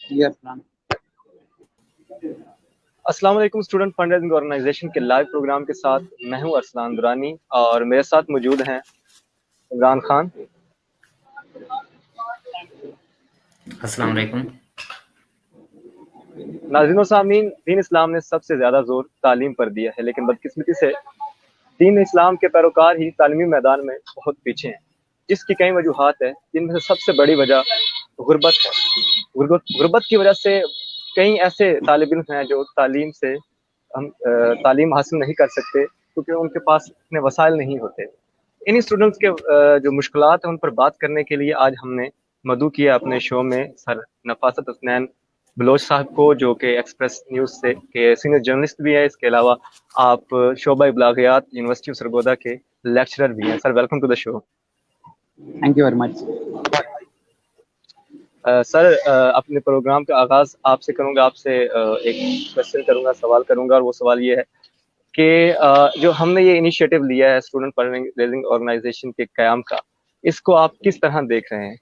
جی ارسلان. السلام علیکم. Student fund raising organization کے لائیو پروگرام کے ساتھ میں ہوں ارسلان درانی اور میرے ساتھ موجود ہیں عمران خان. السلام علیکم. ناظرین و سامعین، دین اسلام نے سب سے زیادہ زور تعلیم پر دیا ہے، لیکن بدقسمتی سے دین اسلام کے پیروکار ہی تعلیمی میدان میں بہت پیچھے ہیں، جس کی کئی وجوہات ہیں، جن میں سے سب سے بڑی وجہ غربت ہے. غربت کی وجہ سے کئی ایسے طالب علم ہیں جو تعلیم حاصل نہیں کر سکتے کیونکہ ان کے پاس اتنے وسائل نہیں ہوتے. انہی اسٹوڈنٹس کے جو مشکلات ہیں ان پر بات کرنے کے لیے آج ہم نے مدعو کیا اپنے شو میں سر نفاست حسنین بلوچ صاحب کو، جو کہ ایکسپریس نیوز سے کے سینئر جرنلسٹ بھی ہے. اس کے علاوہ آپ شعبہ ابلاغیات یونیورسٹی آف سرگودا کے لیکچرر بھی ہیں. Sir welcome to the show. Thank you very much. Sir اپنے پروگرام کا آغاز آپ سے کروں گا. آپ سے ایک کوشچن کروں گا، سوال کروں گا، اور وہ سوال یہ ہے کہ جو ہم نے یہ انیشیٹو لیا ہے اسٹوڈنٹ فنڈ ریزنگ آرگنائزیشن کے قیام کا، اس کو آپ کس طرح دیکھ رہے ہیں؟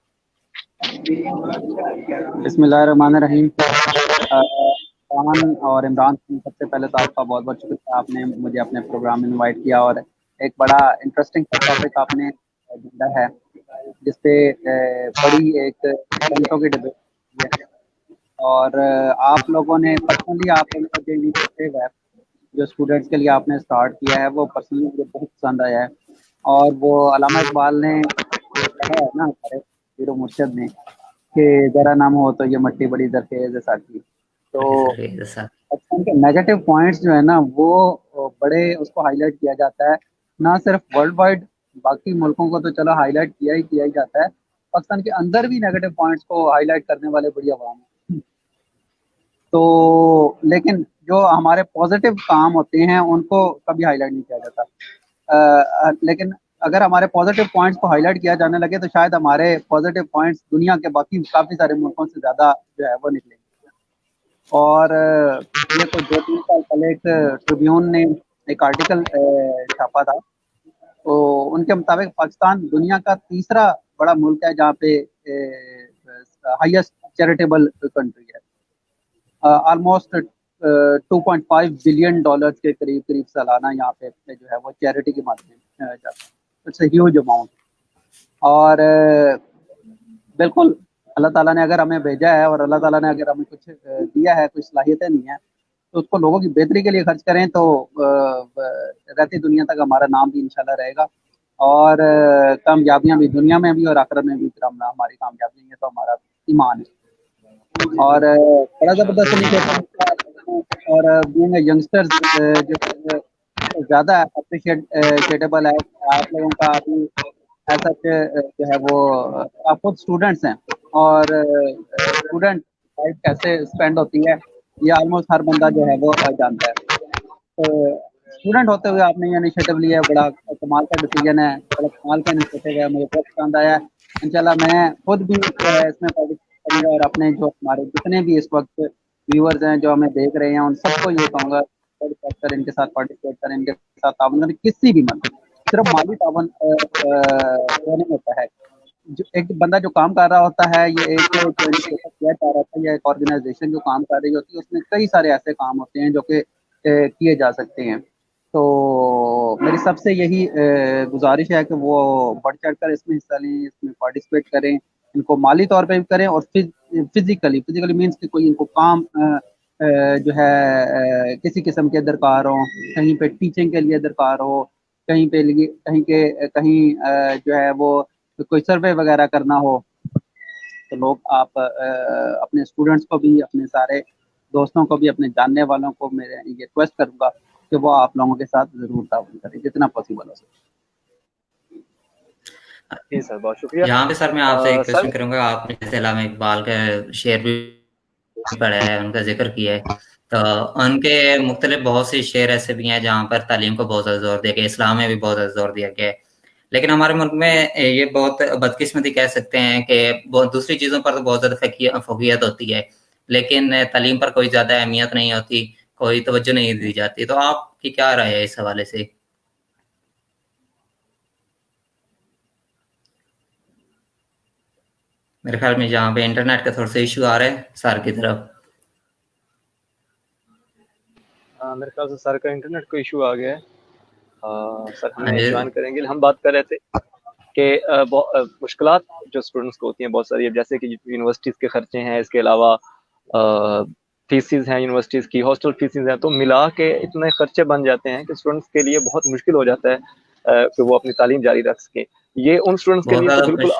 بسم اللہ الرحمن الرحیم. خان اور عمران خان، سب سے پہلے تو آپ کا بہت بہت شکریہ، آپ نے مجھے اپنے پروگرام میں انوائٹ کیا اور ایک بڑا انٹرسٹنگ ٹاپک آپ نے ڈھونڈا ہے جس پہ بڑی ایک گھنٹوں کی ڈبیٹ ہے. اور آپ لوگوں نے پرسنلی، آپ لوگوں کا جو انیشیٹو ہے جو اسٹوڈنٹس کے لیے آپ نے اسٹارٹ کیا ہے، وہ پرسنلی مجھے بہت پسند آیا ہے. اور وہ علامہ اقبال نے کہا ہے نا ہمارے پیر و مرشد نے کہ ذرا نام ہو تو یہ مٹی بڑی زرخیز ساتھی. تو نیگیٹو پوائنٹس جو ہے نا وہ بڑے اس کو ہائی لائٹ کیا جاتا ہے، نہ صرف ورلڈ وائڈ، باقی ملکوں کو تو چلو ہائی لائٹ کیا ہی جاتا ہے، پاکستان کے اندر بھی نیگیٹو پوائنٹس کو ہائی لائٹ کرنے والے بڑی عوام ہیں. تو لیکن جو ہمارے پازیٹیو کام ہوتے ہیں ان کو کبھی ہائی لائٹ نہیں کیا جاتا. لیکن اگر ہمارے پازیٹیو پوائنٹس کو ہائی لائٹ کیا جانے لگے تو شاید ہمارے پازیٹیو پوائنٹس دنیا کے باقی کافی سارے ملکوں سے زیادہ جو ہے وہ نکلیں گے. اور یہ کوئی 2-3 سال پہلے ایک ٹریبیون نے ایک آرٹیکل چھاپا تھا، تو ان کے مطابق پاکستان دنیا کا تیسرا بڑا ملک ہے جہاں پہ ہائیسٹ چیریٹیبل کنٹری ہے. آلموسٹ $2.5 بلین کے قریب سالانہ یہاں پہ جو ہے وہ چیریٹی کے مادھیم جاتا ہے. It's a huge amount. اور بالکل اللہ تعالیٰ نے اگر ہمیں بھیجا ہے اور اللہ تعالیٰ نے اگر ہمیں کچھ دیا ہے، کچھ صلاحیتیں نہیں ہیں، تو اس کو لوگوں کی بہتری کے لیے خرچ کریں تو رہتی دنیا تک ہمارا نام بھی انشاءاللہ رہے گا، اور کامیابیاں بھی دنیا میں بھی اور آخرت میں بھی. ہماری کامیابی ہے تو ہمارا ایمان ہے. اور بڑا زبردست انیشیٹو، اور بینگ اے ینگسٹرز جو زیادہ اپریشیٹیبل ہے. آپ لوگوں کا ابھی ایسا جو ہے وہ آپ خود اسٹوڈنٹس ہیں، اور اسٹوڈنٹ لائف کیسے اسپینڈ ہوتی ہے یہ آلموسٹ ہر بندہ جو ہے وہ جانتا ہے. تو اسٹوڈنٹ ہوتے ہوئے آپ نے یہ انیشیٹو لیا ہے، بڑا کمال کا ڈیسیجن ہے، بڑا کمال کا انیشیٹو ہے، مجھے بہت پسند آیا ہے. انشاءاللہ میں خود بھی اس میں پارٹیسپیٹ کروں گا، اور اپنے جو ہمارے جتنے بھی اس وقت ویورز ہیں جو ہمیں دیکھ رہے ہیں ان سب کو یہ کہوں گا کر ان کے ساتھ پارٹیسپیٹ کریں، ان کے ساتھ تعاون کریں. کسی بھی مطلب صرف مالی تعاون نہیں ہوتا ہے. جو ایک بندہ جو کام کر رہا ہوتا ہے، یہ ایک جو انیشیٹو کیا جا رہا ہے یا ایک آرگنائزیشن جو کام کر رہی ہوتی ہے، اس میں کئی سارے ایسے کام ہوتے ہیں جو کہ کیے جا سکتے ہیں. تو میری سب سے یہی گزارش ہے کہ وہ بڑھ چڑھ کر اس میں حصہ لیں، اس میں پارٹیسپیٹ کریں، ان کو مالی طور پہ بھی کریں اور فزیکلی مینس کہ کوئی ان کو کام جو ہے کسی قسم کے درکار ہو، کہیں پہ ٹیچنگ کے لیے درکار ہو، کہیں جو ہے وہ کوئی سروے وغیرہ کرنا ہو، تو لوگ آپ اپنے اسٹوڈنٹس کو بھی، اپنے سارے دوستوں کو بھی، اپنے جاننے والوں کو میں یہ ریکویسٹ کروں گا کہ وہ آپ لوگوں کے ساتھ ضرور تعاون کریں جتنا پاسبل ہو سکے. جی سر، بہت شکریہ. یہاں پہ سر میں آپ سے ایک کوشچن کروں گا. آپ نے جیسے علامہ اقبال کا شعر بھی پڑھا ہے، ان کا ذکر کیا ہے، تو ان کے مختلف بہت سے شعر ایسے بھی ہیں جہاں پر تعلیم کو بہت زیادہ زور دیا گیا، اسلام میں بھی بہت زیادہ زور دیا گیا ہے. لیکن ہمارے ملک میں یہ بہت بدقسمتی کہہ سکتے ہیں کہ دوسری چیزوں پر تو بہت زیادہ فوقیت ہوتی ہے، لیکن تعلیم پر کوئی زیادہ اہمیت نہیں ہوتی، کوئی توجہ نہیں دی جاتی. تو آپ کی کیا رائے ہے اس حوالے سے؟ میرے خیال میں جہاں پہ انٹرنیٹ کا تھوڑا سا ایشو آ رہا ہے سر کی طرف. میرے خیال سے سر کا انٹرنیٹ کو ایشو آ گیا ہے. سر ہاں ہمیں جی جوائن کریں گے. ہم بات کر رہے تھے کہ مشکلات جو اسٹوڈنٹس کو ہوتی ہیں بہت ساری, جیسے کہ یونیورسٹیز کے خرچے ہیں, اس کے علاوہ فیسز ہیں یونیورسٹیز کی, ہاسٹل فیسز ہیں, تو ملا کے اتنے خرچے بن جاتے ہیں کہ اسٹوڈنٹس کے لیے بہت مشکل ہو جاتا ہے کہ وہ اپنی تعلیم جاری رکھ سکیں. یہ ان اسٹوڈنٹس کے بہت لیے تو زیادہ بالکل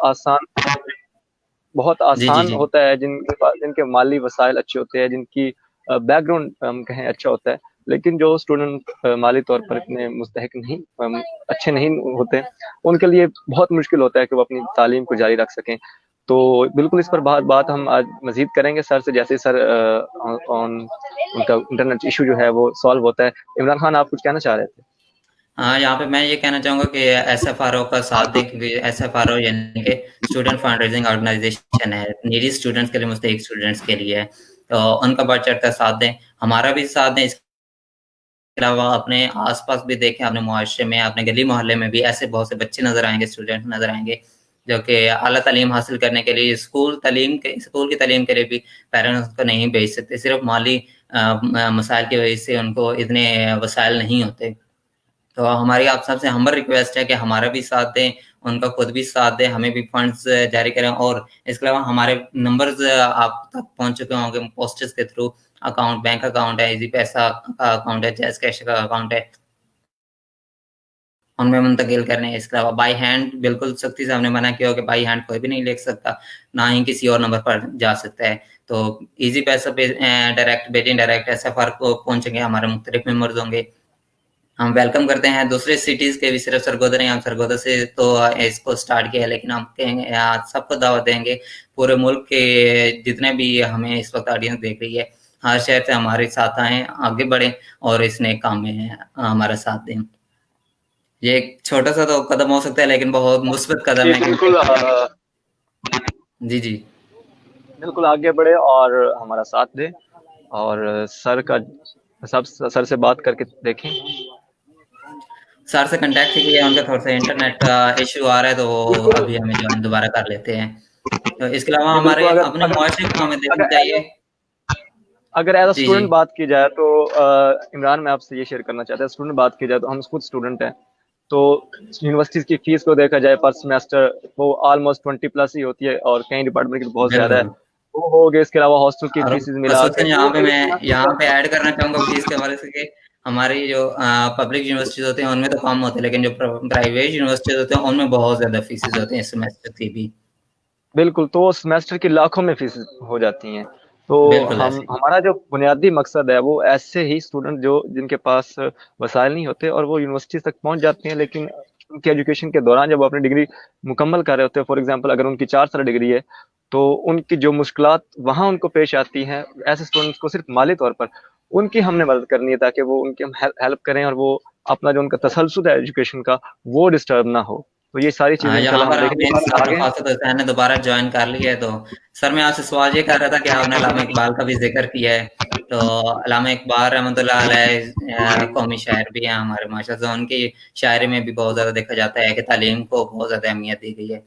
بہت جی جی آسان جی ہوتا ہے, جن کے مالی وسائل اچھے ہوتے ہیں, جن کی بیک گراؤنڈ ہم کہیں اچھا ہوتا ہے. لیکن جو اسٹوڈنٹ مالی طور پر اتنے مستحق نہیں, اچھے نہیں ہوتے, ان کے لیے بہت مشکل ہوتا ہے کہ وہ اپنی تعلیم کو جاری رکھ سکیں. تو بالکل اس پر بات ہم آج مزید کریں گے سر سے, جیسے سر ان کا انٹرنیٹ ایشو جو ہے وہ سالو ہوتا ہے. عمران خان, آپ کچھ کہنا چاہ رہے تھے؟ ہاں, یہاں پہ میں یہ کہنا چاہوں گا کہ ایس ایف آر او کا ساتھ دیں, کیونکہ ایس ایف آر او یعنی کہ اسٹوڈنٹ فنڈ ریزنگ آرگنائزیشن ہے, نیڈی اسٹوڈنٹس کے لیے, مستحق اسٹوڈنٹس کے لیے, تو ان کا بڑھ چڑھ کر ساتھ دیں, ہمارا بھی ساتھ دیں. اس کے علاوہ اپنے آس پاس بھی دیکھیں, اپنے معاشرے میں, اپنے گلی محلے میں بھی ایسے بہت سے بچے نظر آئیں گے, اسٹوڈنٹ نظر آئیں گے جو کہ اعلیٰ تعلیم حاصل کرنے کے لیے اسکول کی تعلیم کے لیے بھی پیرنٹس کو نہیں بھیج سکتے, صرف مالی مسائل کی وجہ سے ان کو اتنے وسائل نہیں ہوتے. تو ہماری آپ سب سے ہمبل ریکویسٹ ہے کہ ہمارا بھی ساتھ دیں, ان کا خود بھی ساتھ دیں, ہمیں بھی فنڈز جاری کریں. اور اس کے علاوہ ہمارے نمبرز آپ تک پہنچ چکے ہوں گے پوسٹرز کے تھرو, اکاؤنٹ, بینک اکاؤنٹ ہے, ایزی پیسہ کا اکاؤنٹ ہے, جیز کیش کا اکاؤنٹ ہے, ان میں منتقل کرنے ہیں. اس کے علاوہ بائی ہینڈ بالکل سختی سے ہم نے منع کیا ہو کہ بائی ہینڈ کوئی بھی نہیں لکھ سکتا, نہ ہی کسی اور نمبر پر جا سکتا ہے. تو ایزی پیسہ پہ ڈائریکٹ بھیجیں, ڈائریکٹ ایس ایف آر کو پہنچیں گے, ہمارے مختلف ممبرز ہوں گے. ہم ویلکم کرتے ہیں دوسرے سٹیز کے بھی, صرف سرگودا نہیں, ہم سرگودا سے تو اس کو سٹارٹ کیا ہے, لیکن ہم کہیں گے سب کو دعوت دیں گے, پورے ملک کے جتنے بھی ہمیں اس وقت آڈینس دیکھ رہی ہے, ہر شہر سے ہمارے ساتھ آئیں, آگے بڑھیں اور اس نئے کام میں ہمارا ساتھ دیں. یہ ایک چھوٹا سا تو قدم ہو سکتا ہے لیکن بہت مثبت قدم ہے, بالکل جی جی بالکل آگے بڑھے اور ہمارا ساتھ دے, اور سر سے بات کر کے دیکھیں. سر سے کنٹیکٹ کیا, ان کا تھوڑا سا انٹرنیٹ کا ایشو آ رہا ہے, تو وہ ابھی ہمیں جوائن دوبارہ کر لیتے ہیں. تو اس کے علاوہ جی ہمارے بالکل. اپنے معاشرے کو ہمیں دیکھنا چاہیے. اگر as a G G student بات کی جائے تو عمران, میں آپ سے یہ شیئر کرنا چاہتا ہوں, اسٹوڈنٹ بات کی جائے تو ہم خود اسٹوڈنٹ ہیں, تو یونیورسٹیز کی فیس کو دیکھا جائے پر سمیسٹر وہ آلموسٹ 20+ ہی ہوتی ہے, اور کئی ڈپارٹمنٹ کی بہت زیادہ ہے, بالکل. وہ ہو گئے. اس کے علاوہ ہاسٹل کی اور فیسز ملا خصوصاً کے وہ میں یہاں پہ ایڈ کرنا چاہوں گا فیس کے حوالے سے کہ ہماری جو پبلک یونیورسٹیز ہوتے ہیں ان میں تو کم ہوتے ہیں, لیکن جو پرائیویٹ یونیورسٹیز ہوتے ہیں ان میں بہت زیادہ فیسز ہوتے ہیں سیمیسٹر کی بھی. بالکل, تو سمیسٹر کی لاکھوں میں فیس ہو جاتی ہیں. تو بالکل ایسے ہی. ہمارا جو بنیادی مقصد ہے وہ ایسے ہی اسٹوڈنٹ جن کے پاس وسائل نہیں ہوتے اور وہ یونیورسٹیز تک پہنچ جاتے ہیں, لیکن ان کی ایجوکیشن کے دوران جب وہ اپنی ڈگری مکمل کر رہے ہوتے ہیں, فار ایگزامپل اگر ان کی 4 سال ڈگری ہے, تو ان کی جو مشکلات وہاں ان کو پیش آتی ہیں, ایسے اسٹوڈنٹس کو صرف مالی طور پر ان کی ہم نے مدد کرنی ہے, تاکہ وہ ان کی ہم ہیلپ کریں اور وہ اپنا جو ان کا تسلسل ہے ایجوکیشن کا وہ ڈسٹرب نہ ہو. تو یہ ساری چیزیں یہاں انشاءاللہ پر ہم دیکھیں اپنے سر گے. نفاست حسین نے دوبارہ جوائن کر لیا ہے. تو سر میں آپ سے سوال یہ کر رہا تھا کہ آپ نے علامہ اقبال کا بھی ذکر کیا ہے, تو علامہ اقبال رحمۃ اللہ علیہ قومی شاعر بھی ہیں ہمارے معاشرے سے, ان کی شاعری میں بھی بہت زیادہ دیکھا جاتا ہے کہ تعلیم کو بہت زیادہ اہمیت دی گئی ہے.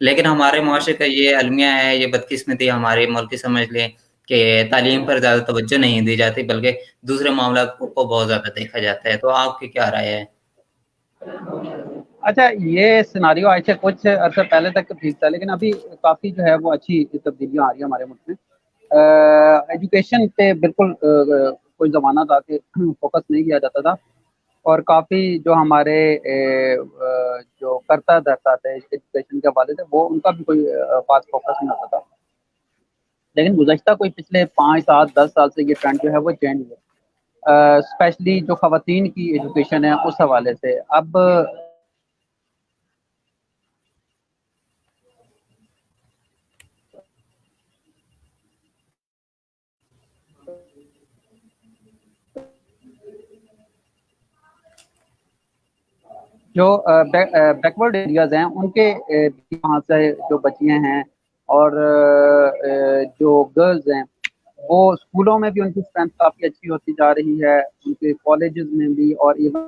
لیکن ہمارے معاشرے کا یہ المیہ ہے, یہ بدقسمتی ہمارے ملک کی سمجھ لیں کہ تعلیم پر زیادہ توجہ نہیں دی جاتی, بلکہ دوسرے معاملات کو بہت زیادہ دیکھا جاتا ہے. تو آپ کی کیا رائے ہے؟ اچھا, یہ سیناریو آج سے کچھ عرصہ پہلے تک ٹھیک تھا, لیکن ابھی کافی جو ہے وہ اچھی تبدیلیاں آ رہی ہیں ہمارے ملک میں. ایجوکیشن پہ بالکل کوئی زمانہ تھا کہ فوکس نہیں کیا جاتا تھا, اور کافی جو ہمارے جو کرتا دھرتا تھے ایجوکیشن کے حوالے سے, وہ ان کا بھی کوئی خاص فوکس نہیں ہوتا تھا. لیکن گزشتہ کوئی پچھلے 5, 7, 10 سال سے یہ ٹرینڈ جو ہے وہ چینج ہوا, اسپیشلی جو خواتین کی ایجوکیشن ہے اس حوالے سے. اب جو بیکورڈ ایریاز ہیں ان کے وہاں سے جو بچیاں ہیں اور جو گرلز ہیں, وہ اسکولوں میں بھی ان کی اسٹرینتھ کافی اچھی ہوتی جا رہی ہے, ان کے کالجز میں بھی, اور ایون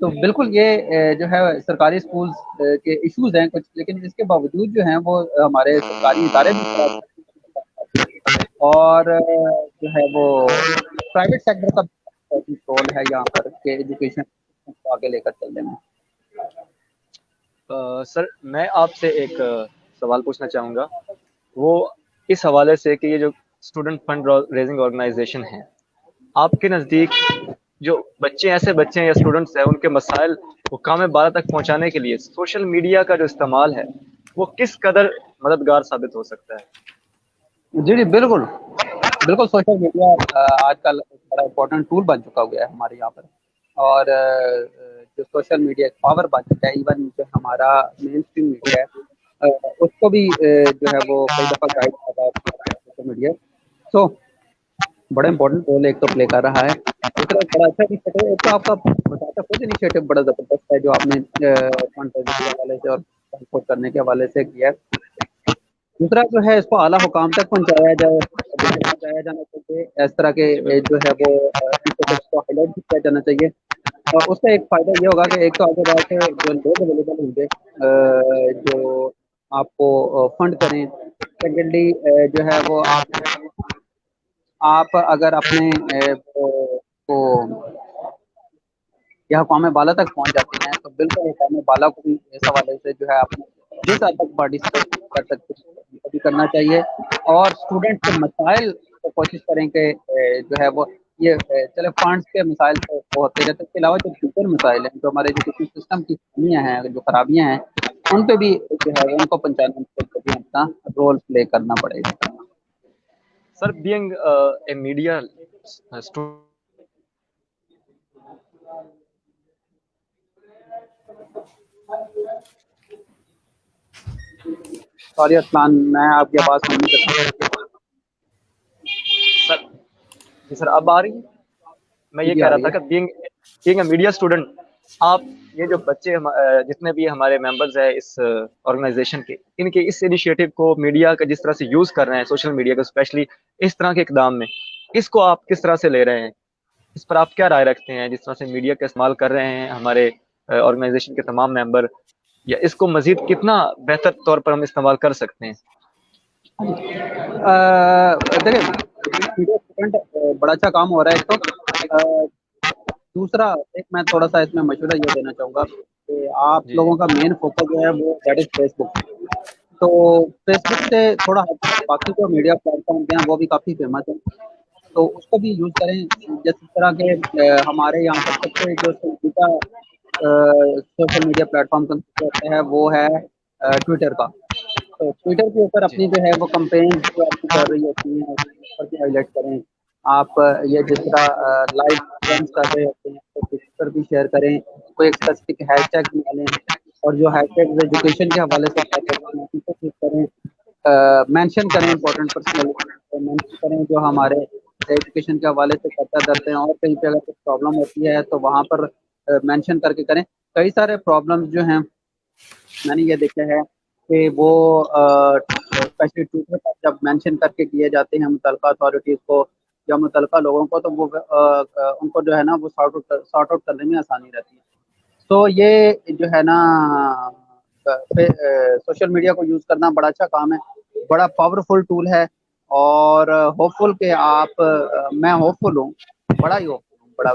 تو بالکل یہ جو ہے سرکاری اسکولس کے ایشوز ہیں کچھ، لیکن اس کے باوجود جو ہیں وہ ہمارے سرکاری ادارے بھی اور جو ہے وہ پرائیویٹ سیکٹر کا رول ہے یہاں پر کہ ایجوکیشن کو آگے لے کر چلنے میں. سر میں آپ سے ایک سوال پوچھنا چاہوں گا، وہ اس حوالے سے کہ یہ جو اسٹوڈنٹ فنڈ ریزنگ آرگنائزیشن ہے، آپ کے نزدیک جو ایسے بچے ہیں یا اسٹوڈنٹس ہیں، ان کے مسائل کو کام بالا تک پہنچانے کے لیے سوشل میڈیا کا جو استعمال ہے وہ کس قدر مددگار ثابت ہو سکتا ہے؟ جی بالکل بالکل. سوشل میڈیا آج کل بڑا امپورٹنٹ ٹول بن چکا ہوا ہے ہمارے یہاں پر، اور جو سوشل میڈیا ایک پاور بن چکا ہے. ایون جو ہمارا مین اسٹریم میڈیا ہے اس کو بھی جو ہے وہ کئی دفعہ گائڈ کرتا ہے سوشل میڈیا. سو بڑا امپورٹنٹ رول ایک تو پلے کر رہا ہے. دوسرا بڑا اچھا انیشیٹو ہے، ایک تو آپ کا بتاتا خود انیشیٹو بڑا زبردست ہے جو آپ نے فنڈ ریزنگ کے حوالے سے اور سپورٹ کرنے کے حوالے سے کیا ہے. دوسرا جو ہے اس کو اعلیٰ حکام تک پہنچایا جانا چاہیے. اس طرح کے جو ہے وہ انیشیٹوز کو ہائی لائٹ بھی کیا جانا چاہیے. اور اس کا ایک فائدہ یہ ہوگا کہ ایک تو آگے بڑھ کے جو لوگ اویلیبل ہوں گے جو آپ کو فنڈ کریں. سیکنڈلی جو ہے وہ آپ اگر اپنے کو یا حکام بالا تک پہنچ جاتے ہیں تو بالکل حکام بالا کو بھی اس حوالے سے جو ہے آپ جس حد تک پارٹیسپیٹ کر سکتے ہیں بھی کرنا چاہیے. اور اسٹوڈنٹ کے مسائل کو کوشش کریں کہ جو ہے وہ یہ چلے فنڈس کے مسائل تو ہوتے رہتے، اس کے علاوہ جو دیگر مسائل ہیں جو ہمارے ایجوکیشن سسٹم کی خامیاں ہیں، جو خرابیاں ہیں، ان پہ بھی جو ہے ان کو پہنچانے میں بھی اپنا رول پلے کرنا پڑے گا. سر بینگ اے میڈیا سوری اسلان میں آپ کی آواز سننے کا سر اب آ رہی ہے؟ میں یہ کہہ رہا تھا کہ بینگ اے میڈیا اسٹوڈنٹ، آپ یہ جو بچے جتنے بھی ہمارے ممبرز ہیں اس آرگنائزیشن کے، ان کے اس انیشیٹو کو میڈیا کا جس طرح سے یوز کر رہے ہیں، سوشل میڈیا کو اسپیشلی اس طرح کے اقدام میں، اس کو آپ کس طرح سے لے رہے ہیں؟ اس پر آپ کیا رائے رکھتے ہیں جس طرح سے میڈیا کا استعمال کر رہے ہیں ہمارے آرگنائزیشن کے تمام ممبر، یا اس کو مزید کتنا بہتر طور پر ہم استعمال کر سکتے ہیں؟ دیکھیں بڑا اچھا کام ہو رہا ہے. ایک تو دوسرا ایک میں تھوڑا سا اس میں مشورہ یہ دینا چاہوں گا کہ آپ لوگوں کا مین فوکس جو ہے وہ دیٹ از فیس بک. تو فیس بک سے تھوڑا باقی جو میڈیا پلیٹ فارم ہیں وہ بھی کافی فیمس ہیں، تو اس کو بھی یوز کریں. جس طرح کے ہمارے یہاں پر سب سے جو سوشل میڈیا پلیٹ فارم ہوتا ہے وہ ہے ٹویٹر کا. تو ٹویٹر کے اوپر اپنی جو ہے وہ کمپین جو آپ کی چل رہی ہوتی ہیں اس پر ہائی لائٹ کریں. آپ یہ جس طرح لائیو پروگرامس کر رہے ہوتے ہیں تو ٹویٹر پر بھی شیئر کریں. کوئی ایک اسپیسیفک ہیش ٹیگ بنا لیں اور جو ہیش ٹیگ ایجوکیشن کے حوالے سے کریں، مینشن کریں امپورٹنٹ پرسنالٹی مینشن کریں جو ہمارے ایجوکیشن کے حوالے سے چرچا کرتے ہیں، اور کہیں پہ اگر کچھ پرابلم ہوتی ہے تو وہاں پر مینشن کر کے کریں. کئی سارے پرابلمس جو ہیں میں نے یہ دیکھا ہے کہ وہ اسپیشلی ٹویٹر پر جب مینشن کر کے کیے جاتے ہیں متعلقہ اتھارٹیز کو یا متعلقہ لوگوں کو، تو وہ ان کو جو ہے نا وہ سارٹ آؤٹ کرنے میں آسانی رہتی ہے. تو یہ جو ہے نا سوشل میڈیا کو یوز کرنا بڑا اچھا کام ہے، بڑا پاورفل ٹول ہے. اور ہوپ فل کہ آپ میں ہوپ فل ہوں، بڑا ہی ہوپ فل ہوں، بڑا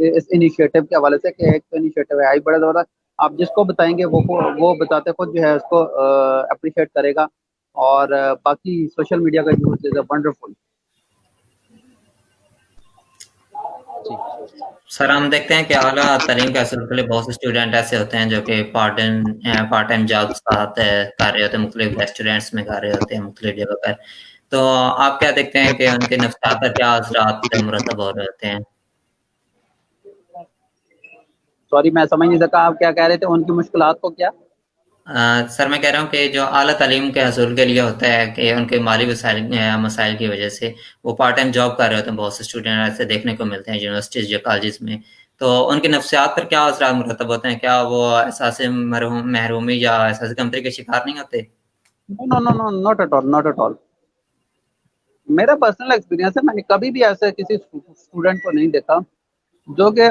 اس انیشیٹو کے حوالے سے کہ ایک انیشیٹو ہے آئی بڑا زیادہ. آپ جس کو بتائیں گے وہ بتاتے خود جو ہے اس کو اپریشیٹ کرے گا. اور باقی سوشل میڈیا کا یوز از اے ونڈرفل. سر ہم دیکھتے ہیں کہ اعلیٰ تعلیم کے حاصل کے لیے بہت سے اسٹوڈنٹ ایسے ہوتے ہیں جو کہ پارٹ ٹائم جابس کر رہے ہوتے ہیں، مختلف ریسٹورینٹس میں کر رہے ہوتے ہیں، مختلف جگہ پر. تو آپ کیا دیکھتے ہیں کہ ان کے نفسیات پر کیا اثرات مرتب ہو رہے ہوتے ہیں؟ سوری میں سمجھ نہیں سکا آپ کیا کہہ رہے تھے، ان کی مشکلات کو کیا؟ سر میں کہہ رہا ہوں کہ جو اعلیٰ تعلیم کے حصول کے لیے ہوتا ہے کہ ان کے مالی مسائل کی وجہ سے وہ پارٹ ٹائم جاب کر رہے ہوتے ہیں، بہت سے اسٹوڈنٹ ایسے دیکھنے کو ملتے ہیں یونیورسٹیز یا کالجز میں. تو ان کے نفسیات پر کیا اثرات مرتب ہوتے ہیں؟ کیا وہ احساس محرومی یا احساس کمتری کے شکار نہیں ہوتے؟ Not at all. میرا پرسنل ایکسپیرینس ہے، میں نے کبھی بھی ایسے کسی اسٹوڈنٹ کو نہیں دیکھا جو کہ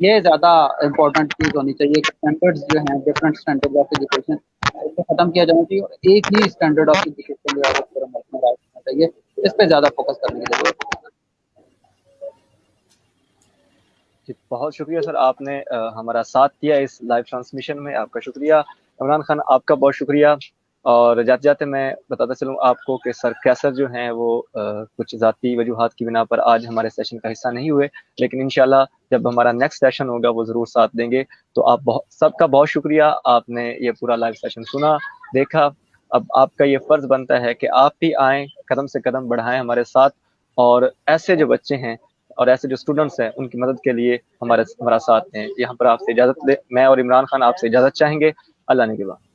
یہ زیادہ امپورٹنٹ چیز ہونی چاہیے کہ اسٹینڈرڈز جو ہیں ڈفرینٹ اسٹینڈرڈ آف ایجوکیشن اس کو ختم کیا جانا چاہیے اور ایک ہی اسٹینڈرڈ آف ایجوکیشن جو ہے وہ پورے ملک میں ہونا چاہیے. اس پہ زیادہ فوکس کرنے کی ضرورت ہے. جی بہت شکریہ سر, آپ نے ہمارا ساتھ دیا اس لائیو ٹرانسمیشن میں, آپ کا شکریہ. عمران خان آپ کا بہت شکریہ. اور جاتے جاتے میں بتاتا چلوں آپ کو کہ سر کیسر جو ہیں وہ کچھ ذاتی وجوہات کی بنا پر آج ہمارے سیشن کا حصہ نہیں ہوئے, لیکن انشاءاللہ جب ہمارا نیکسٹ سیشن ہوگا وہ ضرور ساتھ دیں گے. تو آپ سب کا بہت شکریہ, آپ نے یہ پورا لائیو سیشن سنا دیکھا. اب آپ کا یہ فرض بنتا ہے کہ آپ بھی آئیں, قدم سے قدم بڑھائیں ہمارے ساتھ, اور ایسے جو بچے ہیں اور ایسے جو اسٹوڈنٹس ہیں ان کی مدد کے لیے ہمارا ساتھ دیں. یہاں پر آپ سے اجازت لے, میں اور عمران خان آپ سے اجازت چاہیں گے. اللہ نے کے بعد.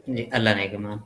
جی اللہ نے کے مان.